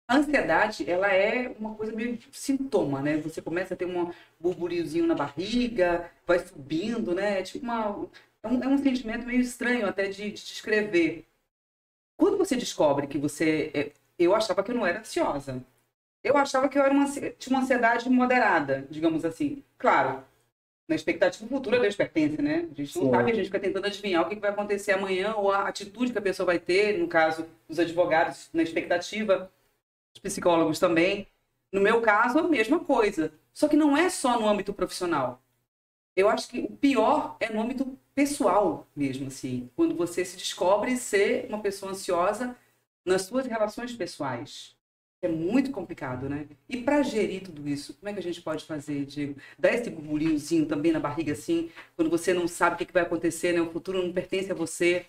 A ansiedade, ela é uma coisa meio de sintoma, né? Você começa a ter um burburinhozinho na barriga, vai subindo, né? É tipo é um sentimento meio estranho até de descrever. Quando você descobre que eu achava que eu não era ansiosa. Eu achava que eu tinha uma ansiedade moderada, digamos assim. Claro, na expectativa futura Deus pertence, né? A gente não sabe, a Sim. gente fica tentando adivinhar o que vai acontecer amanhã ou a atitude que a pessoa vai ter, no caso dos advogados, na expectativa, os psicólogos também. No meu caso, a mesma coisa. Só que não é só no âmbito profissional. Eu acho que o pior é no âmbito pessoal mesmo, assim. Quando você se descobre ser uma pessoa ansiosa nas suas relações pessoais. É muito complicado, né? E para gerir tudo isso, como é que a gente pode fazer, Diego? Dá esse burburinhozinho também na barriga, assim, quando você não sabe o que vai acontecer, né? O futuro não pertence a você,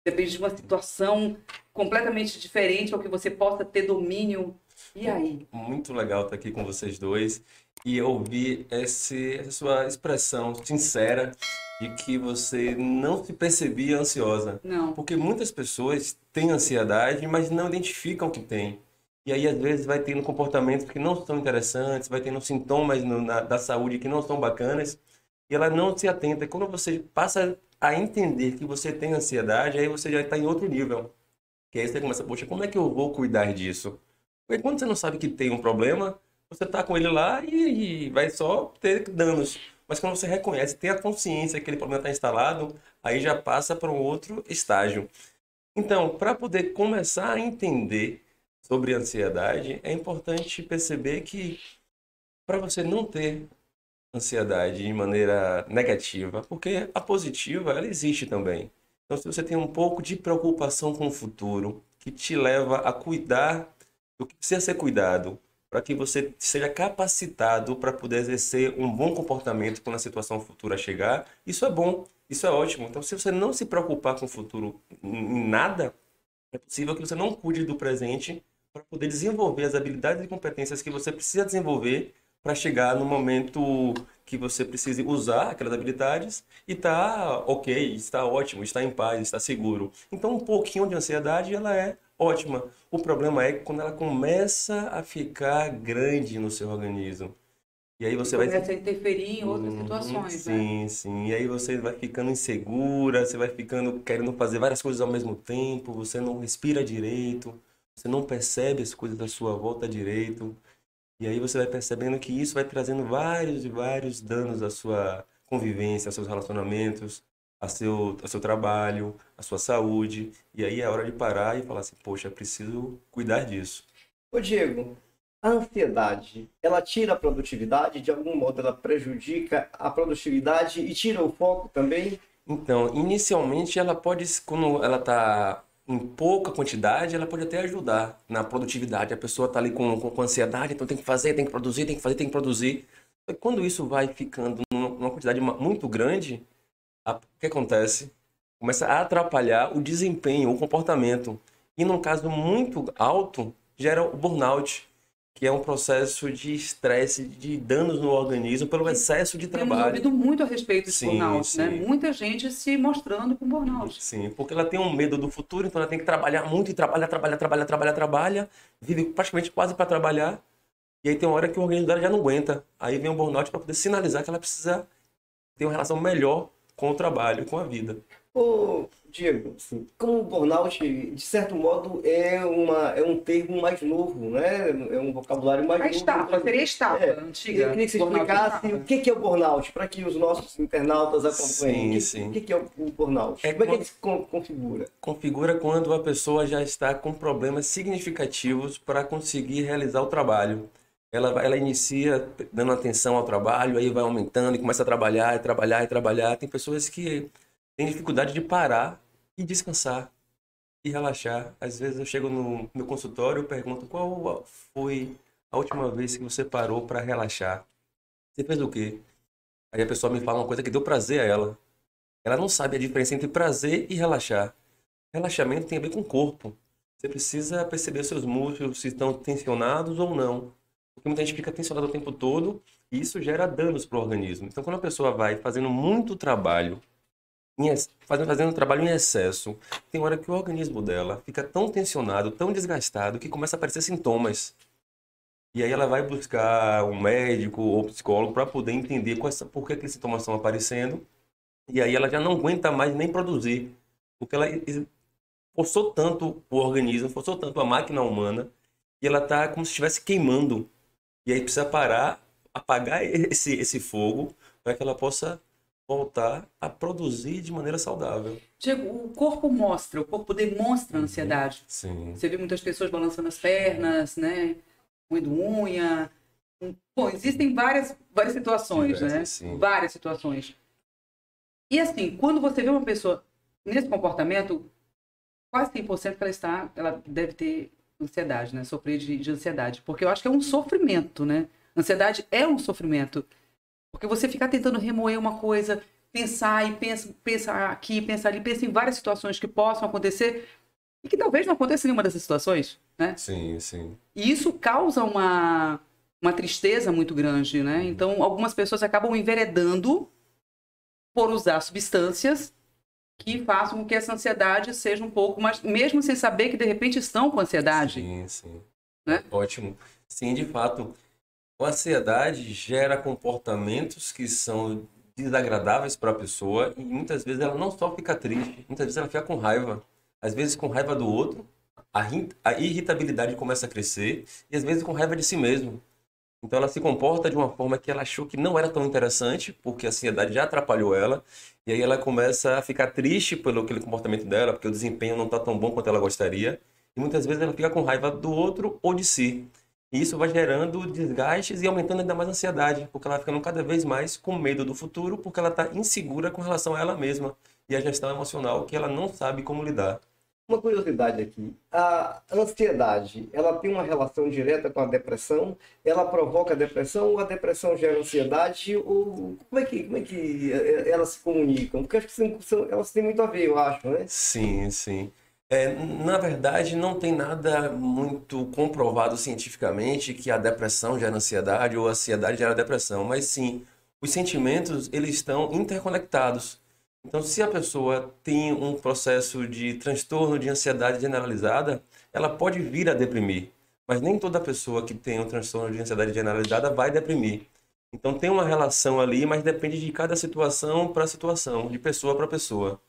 depende de uma situação completamente diferente ao que você possa ter domínio. E aí? Muito legal estar aqui com vocês dois e ouvir essa sua expressão sincera de que você não se percebia ansiosa. Não. Porque muitas pessoas têm ansiedade, mas não identificam que têm. E aí, às vezes, vai tendo comportamentos que não são interessantes, vai tendo sintomas da saúde que não são bacanas, e ela não se atenta. E quando você passa a entender que você tem ansiedade, aí você já está em outro nível. Que aí você começa, poxa, como é que eu vou cuidar disso? Porque quando você não sabe que tem um problema, você tá com ele lá e vai só ter danos. Mas quando você reconhece, tem a consciência que aquele problema está instalado, aí já passa para um outro estágio. Então, para poder começar a entender sobre ansiedade, é importante perceber que para você não ter ansiedade de maneira negativa, porque a positiva, ela existe também. Então, se você tem um pouco de preocupação com o futuro, que te leva a cuidar do que precisa ser cuidado, para que você seja capacitado para poder exercer um bom comportamento quando a situação futura chegar, isso é bom, isso é ótimo. Então, se você não se preocupar com o futuro em nada, é possível que você não cuide do presente para poder desenvolver as habilidades e competências que você precisa desenvolver para chegar no momento que você precise usar aquelas habilidades e tá ok, está ótimo, está em paz, está seguro. Então, um pouquinho de ansiedade, ela é ótima. O problema é que quando ela começa a ficar grande no seu organismo, e aí E você vai. começa a interferir em outras situações, né? Sim, sim. E aí você vai ficando insegura, você vai ficando querendo fazer várias coisas ao mesmo tempo, você não respira direito, você não percebe as coisas da sua volta direito. E aí você vai percebendo que isso vai trazendo vários e vários danos à sua convivência, aos seus relacionamentos, ao seu trabalho, à sua saúde. E aí é hora de parar e falar assim, poxa, preciso cuidar disso. Ô Diego, a ansiedade, ela tira a produtividade? De algum modo ela prejudica a produtividade e tira o foco também? Então, inicialmente ela pode, quando ela está em pouca quantidade, ela pode até ajudar na produtividade. A pessoa está ali com ansiedade, então tem que fazer, tem que produzir, tem que fazer, tem que produzir. Só que quando isso vai ficando numa quantidade muito grande, o que acontece? Começa a atrapalhar o desempenho, o comportamento. E num caso muito alto, gera o burnout, que é um processo de estresse, de danos no organismo pelo Que excesso de temos trabalho. ouvido muito a respeito de Sim, burnout, né? sim. Muita gente se mostrando com burnout. Sim, porque ela tem um medo do futuro, então ela tem que trabalhar muito e trabalha, trabalha, trabalha, trabalha, trabalha, vive praticamente quase para trabalhar, e aí tem uma hora que o organismo dela já não aguenta. Aí vem o burnout para poder sinalizar que ela precisa ter uma relação melhor com o trabalho, com a vida. Ô Diego, assim, como o burnout, de certo modo, é um termo mais novo, né? É um vocabulário mais A novo. estafa, seria a estafa É, eu antiga. queria que você Burnout é explicasse o estafa. que é o burnout, para que os nossos internautas acompanhem. Sim, O sim. que é o burnout? É Como é que ele quando, se configura? configura quando a pessoa já está com problemas significativos para conseguir realizar o trabalho. Ela inicia dando atenção ao trabalho, aí vai aumentando e começa a trabalhar, e trabalhar, e trabalhar. Tem pessoas que têm dificuldade de parar e descansar e relaxar. Às vezes eu chego no meu consultório e pergunto qual foi a última vez que você parou para relaxar? Você fez o quê? Aí a pessoa me fala uma coisa que deu prazer a ela. Ela não sabe a diferença entre prazer e relaxar. Relaxamento tem a ver com o corpo. Você precisa perceber seus músculos se estão tensionados ou não. Porque muita gente fica tensionado o tempo todo e isso gera danos para o organismo. Então, quando a pessoa vai fazendo muito trabalho fazendo um trabalho em excesso, tem hora que o organismo dela fica tão tensionado, tão desgastado, que começa a aparecer sintomas. E aí ela vai buscar um médico ou psicólogo para poder entender por que aqueles sintomas estão aparecendo. E aí ela já não aguenta mais nem produzir. Porque ela forçou tanto o organismo, forçou tanto a máquina humana, e ela está como se estivesse queimando. E aí precisa parar, apagar esse fogo, para que ela possa voltar a produzir de maneira saudável. Diego, o corpo demonstra a ansiedade. Sim. Você vê muitas pessoas balançando as pernas, né? Roendo unha. Bom, existem várias situações, né? Sim. Várias situações. E assim, quando você vê uma pessoa nesse comportamento, quase 100% que ela deve ter ansiedade, né? Sofrer de ansiedade. Porque eu acho que é um sofrimento, né? Ansiedade é um sofrimento. Porque você ficar tentando remoer uma coisa, pensar e pensa aqui, pensa ali, pensa em várias situações que possam acontecer e que talvez não aconteça em nenhuma dessas situações, né? Sim, sim. E isso causa uma tristeza muito grande, né? Então, algumas pessoas acabam enveredando por usar substâncias que façam com que essa ansiedade seja um pouco mais... Mesmo sem saber que, de repente, estão com ansiedade. Sim, sim. Né? Ótimo. Sim, de fato. A ansiedade gera comportamentos que são desagradáveis para a pessoa e muitas vezes ela não só fica triste, muitas vezes ela fica com raiva. Às vezes com raiva do outro, a irritabilidade começa a crescer e às vezes com raiva de si mesmo. Então ela se comporta de uma forma que ela achou que não era tão interessante, porque a ansiedade já atrapalhou ela, e aí ela começa a ficar triste pelo aquele comportamento dela, porque o desempenho não está tão bom quanto ela gostaria, e muitas vezes ela fica com raiva do outro ou de si. E isso vai gerando desgastes e aumentando ainda mais a ansiedade, porque ela vai ficando cada vez mais com medo do futuro, porque ela está insegura com relação a ela mesma e a gestão emocional que ela não sabe como lidar. Uma curiosidade aqui, a ansiedade, ela tem uma relação direta com a depressão? Ela provoca a depressão ou a depressão gera ansiedade? Ou como é que elas se comunicam? Porque acho que elas têm muito a ver, eu acho, né? Sim, sim. Na verdade, não tem nada muito comprovado cientificamente que a depressão gera ansiedade ou a ansiedade gera depressão, mas sim, os sentimentos, eles estão interconectados. Então, se a pessoa tem um processo de transtorno de ansiedade generalizada, ela pode vir a deprimir, mas nem toda pessoa que tem um transtorno de ansiedade generalizada vai deprimir. Então, tem uma relação ali, mas depende de cada situação para situação, de pessoa para pessoa.